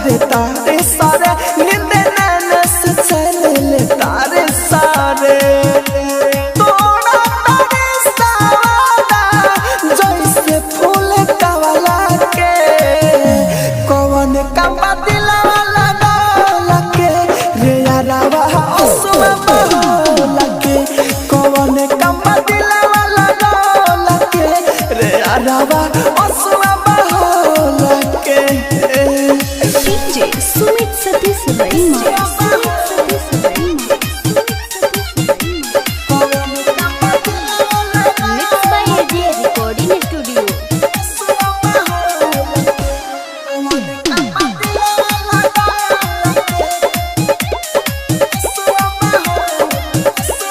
दे तारे सारे नींद नैन से चैन ले तारे सारे तोड़ा तारे सादा जैसे फूल कवला के कौन का दिला लगा लगे रे यारावा असुआ बहुला के कौन का दिला लगा लगे रे यारावा असुआ बहुला के DJ Sumit Satish Raima mix by AG recording studio.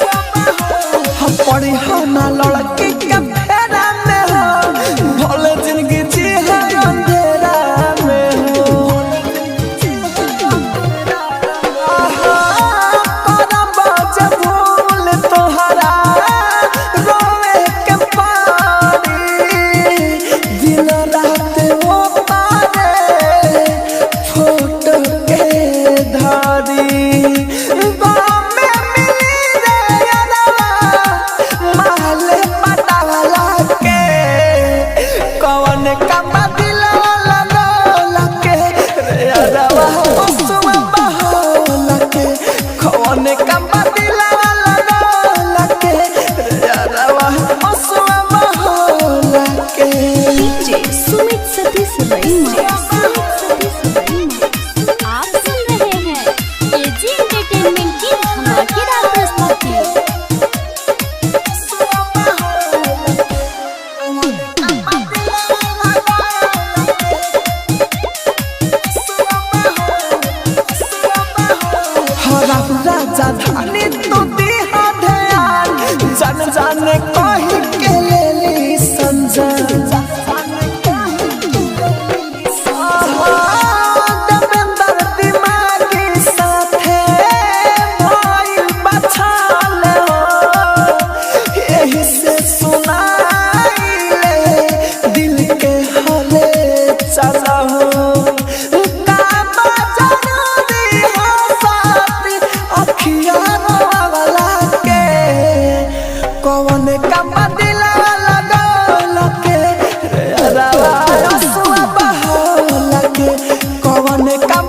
हम पढ़ी हो ना लड़की के फेरा में हो भोले जिंदगी जी है अंधेरा में हो करब जब भूल तोहरा रोवे के पारी दिन रात वो पारे फोटो के धारी कौन का दिला लगा लगे रे यारावा असुआ बहुला के कौन का दिला लगा लगे रे यारावा असुआ बहुला के डीजे सुमित सतीश रईमा आप सुन रहे हैं एजी एंटरटेनमेंट की धमाकेदार प्रस्तुति। राजा धानी तो दिहा ध्यान जन जाने कही के ले ली संजन देवेंद्र दिमागी साथे भइल बछाल हो यही से सुनाइले दिल के हले चला हो कौन का दिला लगा लगे रे यारावा असुआ बहुला के कौन का